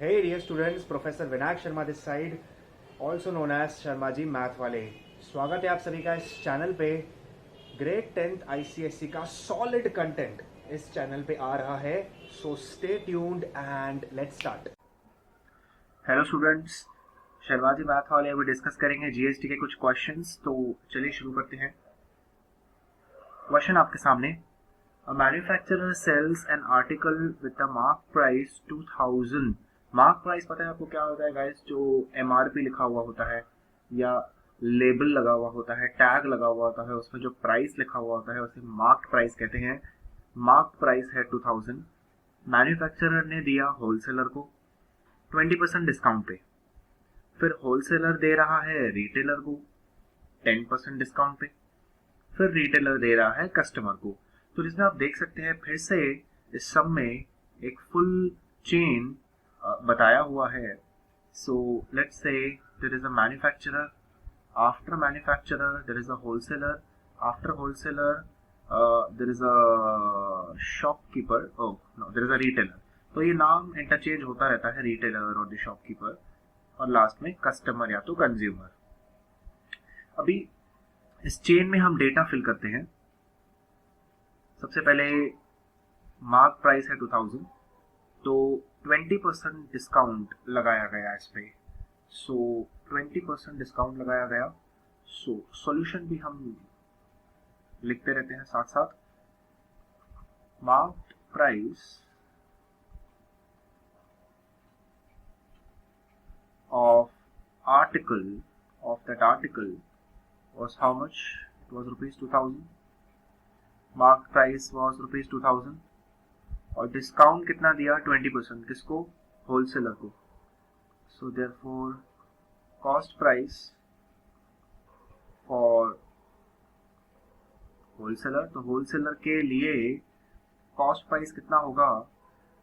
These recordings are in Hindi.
Hey dear students, Professor Vinayak Sharma this side, also known as Sharma ji math वाले। स्वागत है आप सभी का इस चैनल पे। ग्रेड 10th ICSE का सॉलिड कंटेंट इस चैनल पे आ रहा है, so stay tuned and let's start. Hello students, Sharma ji math वाले अभी डिस्कस करेंगे जीएसटी के कुछ क्वेश्चंस, तो चलिए शुरू करते हैं। क्वेश्चन आपके सामने, A manufacturer sells an article with a mark price 2000। Mark price पता है आपको क्या होता है गाइस? जो MRP लिखा हुआ होता है या लेबल लगा हुआ होता है, टैग लगा हुआ होता है, उसमें जो प्राइस लिखा हुआ होता है उसे मार्क प्राइस कहते हैं। मार्क प्राइस है 2000। मैन्युफैक्चरर ने दिया होलसेलर को 20% डिस्काउंट पे, फिर होलसेलर दे रहा है रिटेलर को 10% डिस्काउंट पे, फिर रिटेलर दे रहा है कस्टमर को। तो जिसमें आप देख सकते हैं फिर से इस सब में एक फुल चेन बताया हुआ है। So let's say there is a manufacturer, after manufacturer there is a wholesaler, after wholesaler there is a shopkeeper, oh no there is a retailer. तो ये नाम इंटरचेंज होता रहता है, रिटेलर और द शॉपकीपर, और लास्ट में कस्टमर या तो कंज्यूमर। अभी इस चेन में हम डेटा फिल करते हैं। सबसे पहले मार्क प्राइस है 2000, तो 20% डिस्काउंट लगाया गया इस पे। सो 20% डिस्काउंट लगाया गया। सो सॉल्यूशन भी हम लिखते रहते हैं साथ साथ। Mark price of article of that article was how much? It was rupees 2000. Mark price was rupees 2000 और डिस्काउंट कितना दिया? 20%। किसको? होलसेलर को। So therefore cost price for wholesaler, तो होलसेलर के लिए कॉस्ट प्राइस कितना होगा?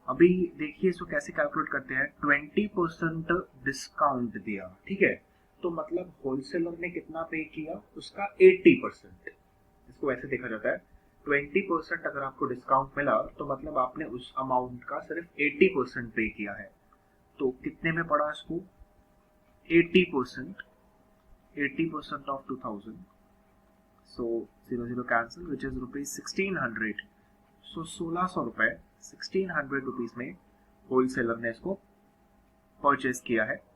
अभी देखिए इसको कैसे कैलकुलेट करते हैं। 20% डिस्काउंट दिया, ठीक है, तो मतलब होलसेलर ने कितना पे किया? उसका 80%। इसको ऐसे देखा जाता है, 20% अगर आपको डिस्काउंट मिला तो मतलब आपने उस अमाउंट का सिर्फ 80% पे किया है। तो कितने में पड़ा इसको? 80%। 80% of 2000, so 0 cancel, which is rupees 1600। सो 1600 रुपए, 1600 रुपीज में होलसेलर ने इसको परचेज किया है।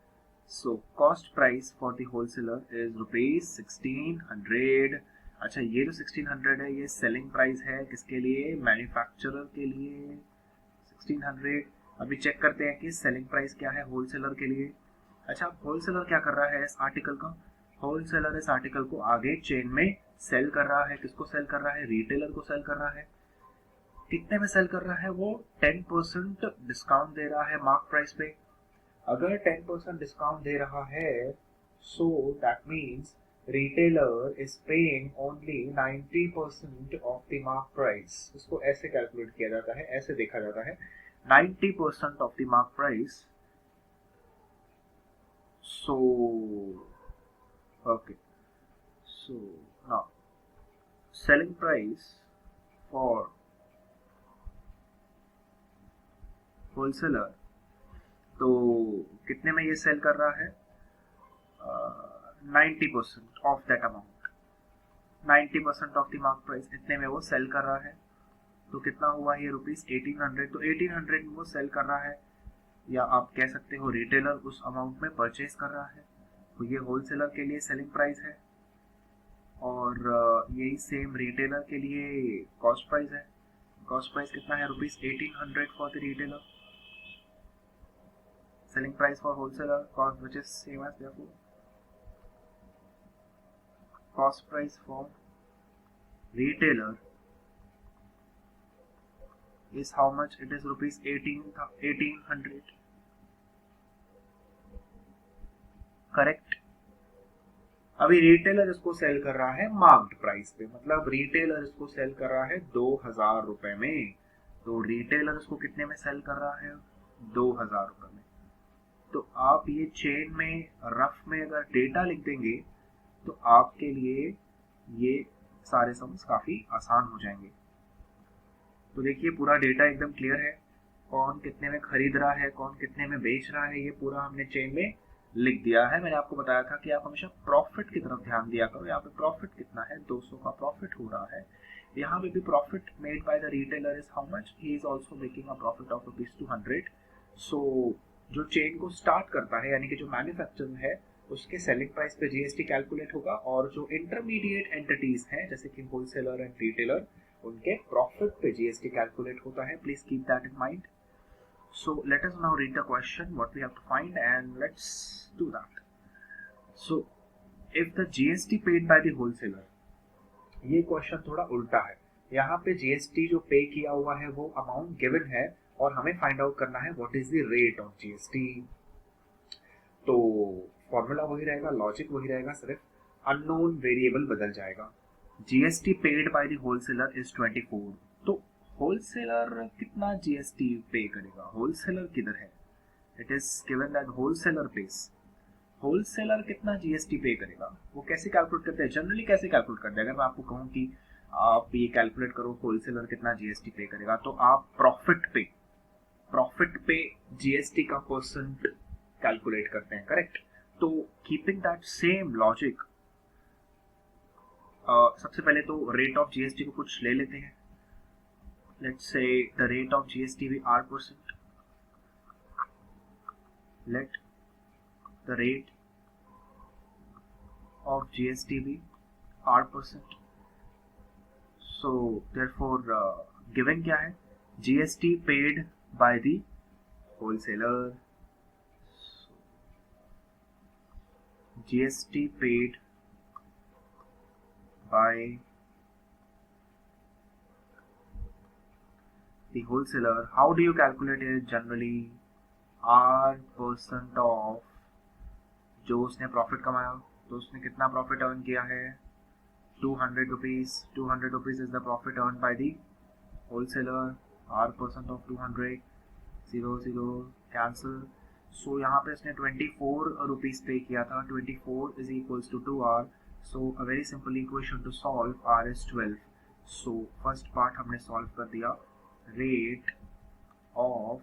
So cost price for the wholesaler is rupees 1600। अच्छा, ये जो 1600 है ये सेलिंग प्राइस है किसके लिए? मैन्युफैक्चरर के लिए 1600। अभी चेक करते हैं कि सेलिंग प्राइस क्या है होलसेलर के लिए। अच्छा, होलसेलर क्या कर रहा है इस आर्टिकल का? होलसेलर इस आर्टिकल को आगे चेन में सेल कर रहा है। किसको सेल कर रहा है? रिटेलर को सेल कर रहा है। कितने में सेल कर रहा है वो? 10% डिस्काउंट दे रहा है मार्क प्राइस पे। अगर 10% डिस्काउंट दे रहा है, so that means retailer is paying only 90% of the mark price. इसको ऐसे कैलकुलेट किया जाता है, ऐसे देखा जाता है, 90% of the mark price. So okay, so now selling price for wholesaler, तो कितने में ये सेल कर रहा है? 90% of that amount, 90% of the mark price, इतने में वो सेल कर रहा है। तो कितना हुआ ये? रुपीज 1800। तो 1800 में वो सेल कर रहा है, या आप कह सकते हो रिटेलर उस अमाउंट में परचेज कर रहा है। तो ये होलसेलर के लिए सेलिंग प्राइस है, और यही सेम रिटेलर के लिए कॉस्ट प्राइस है। कॉस्ट प्राइस कितना है? Rupees 1800 for the retailer. selling price for wholesaler cost, which is same as therefore cost price for retailer is how much? It is rupees 1800, correct. अभी रिटेलर इसको सेल कर रहा है मार्क्ड प्राइस पे, मतलब रिटेलर इसको सेल कर रहा है 2000 रुपए में। तो रिटेलर इसको कितने में सेल कर रहा है? 2000 रुपए में। तो आप ये चेन में रफ में अगर डेटा लिख देंगे तो आपके लिए ये सारे सम्स काफी आसान हो जाएंगे। तो देखिए पूरा डेटा एकदम क्लियर है। कौन कितने में खरीद रहा है, कौन कितने में बेच रहा है, ये पूरा हमने चेन में लिख दिया है। मैंने आपको बताया था कि आप हमेशा प्रॉफिट की तरफ ध्यान दिया करो। यहाँ पे प्रॉफिट कितना है, 200 का प्रॉफिट हो रहा है। यहाँ पे भी profit made by the retailer is how much, he is also making a profit of ₹200। सो जो चेन को स्टार्ट करता है यानी कि जो मैन्युफैक्चरर है उसके सेलिंग प्राइस पे जीएसटी कैलकुलेट होगा, और जो इंटरमीडिएट एंटिटीज हैं जैसे कि होलसेलर एंड रिटेलर, उनके प्रॉफिट पे जीएसटी कैलकुलेट होता है। Please keep that in mind. So let us now read the question what we have to find and let's do that. So if the GST paid by the wholesaler, ये क्वेश्चन थोड़ा उल्टा है। यहाँ पे जीएसटी जो पे किया हुआ है वो अमाउंट गिवन है और हमें फाइंड आउट करना है what is the rate of GST. तो फॉर्मूला वही रहेगा, लॉजिक वही रहेगा, सिर्फ अननोन वेरिएबल बदल जाएगा। GST paid by the wholesaler is 24। तो होलसेलर कितना जीएसटी पे करेगा, होलसेलर किधर है, it is given that wholesaler pays. Wholesaler कितना जीएसटी पे करेगा, वो कैसे कैलकुलेट करते हैं, जनरली कैसे कैलकुलेट करते हैं। अगर मैं आपको कहूँ कि आप ये कैलकुलेट करो होलसेलर कितना जीएसटी पे करेगा, तो आप प्रॉफिट पे जीएसटी का परसेंट कैलकुलेट करते हैं, करेक्ट। तो कीपिंग दैट सेम लॉजिक, सबसे पहले तो रेट ऑफ जीएसटी को कुछ ले लेते हैं। Let's say the rate of GST be R%. Let the rate of GST be R%. So therefore given क्या है, GST paid by the wholesaler. GST paid by the wholesaler. How do you calculate it generally? R% of जो उसने प्रॉफिट कमाया, तो उसने कितना प्रॉफिट अर्न किया है, 200 rupees. 200 rupees is the profit earn by the wholesaler. R% of 200, 0 cancel. So यहाँ पे इसने 24 रुपीज पे किया था। 24 is equals to 2R। So a very simple equation to solve, R is 12। So first part हमने सॉल्व कर दिया। Rate of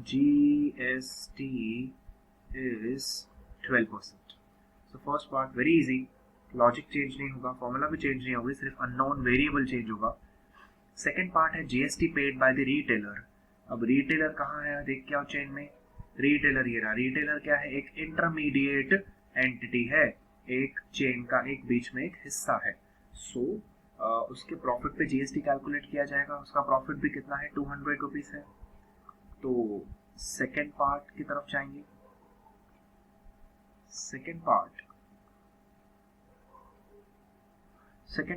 GST is 12%. So first part very easy, logic change नहीं होगा, फॉर्मूला भी चेंज नहीं होगी, सिर्फ अननोन वेरिएबल चेंज होगा। सेकेंड पार्ट है GST paid by the retailer. अब रिटेलर कहाँ है, देख के आओ चेन में। रिटेलर ये रहा। रिटेलर क्या है, एक इंटरमीडिएट एंटिटी है, एक चेन का एक बीच में एक हिस्सा है। सो उसके प्रॉफिट पे जीएसटी कैलकुलेट किया जाएगा। उसका प्रॉफिट भी कितना है, 200 रुपीज है। तो सेकेंड पार्ट की तरफ जाएंगे। Second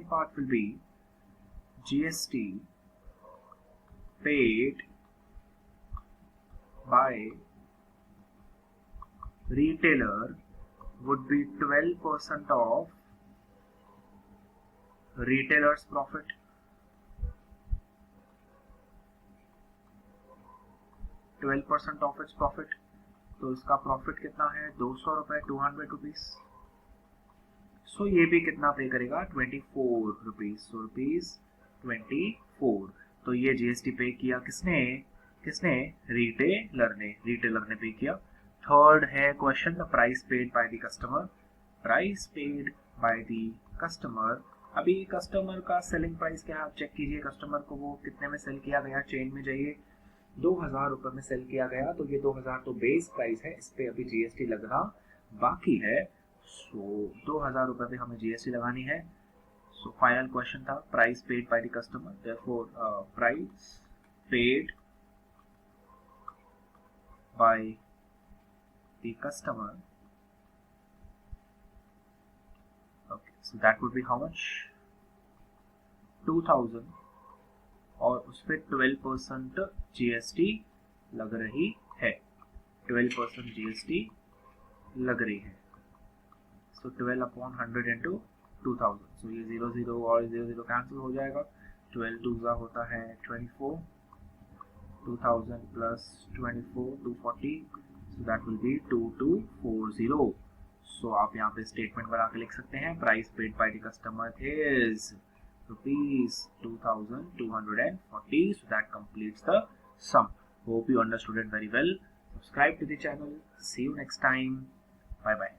part will be GST paid by retailer would be 12% of retailer's profit. of its profit। तो इसका प्रॉफिट कितना है, 200 रुपए, 200 रुपीज। सो ये भी कितना पे करेगा, 24 रुपीज। So rupees 24। तो ये जीएसटी पे किया किसने, रिटेलर ने पे किया। थर्ड है question, the price paid by the customer. Price paid by the customer. अभी कस्टमर का सेलिंग प्राइस क्या है, आप चेक कीजिए। कस्टमर को वो कितने में सेल किया गया, चेन में जाइए, 2000 रुपए में सेल किया गया। तो ये 2000 तो बेस प्राइस है, इस पे अभी जीएसटी लगना बाकी है। सो 2000 रुपए पे हमें जीएसटी लगानी है। सो फाइनल क्वेश्चन था price paid by the customer. Therefore price paid by the customer, okay, so that would be how much, 2000, और उस पे 12% जीएसटी लग रही है। 12% जीएसटी लग रही है। सो 12/100 into 2000। सो ये 0 और 0 कैंसिल हो जाएगा। 12 2 होता है 24, 2000 plus 24, 240। So that will be 2240। So आप यहाँ पे स्टेटमेंट बना के लिख सकते हैं, price paid by the customer is ₹2240। So that completes the sum. Hope you understood it very well. Subscribe to the channel. See you next time. Bye bye.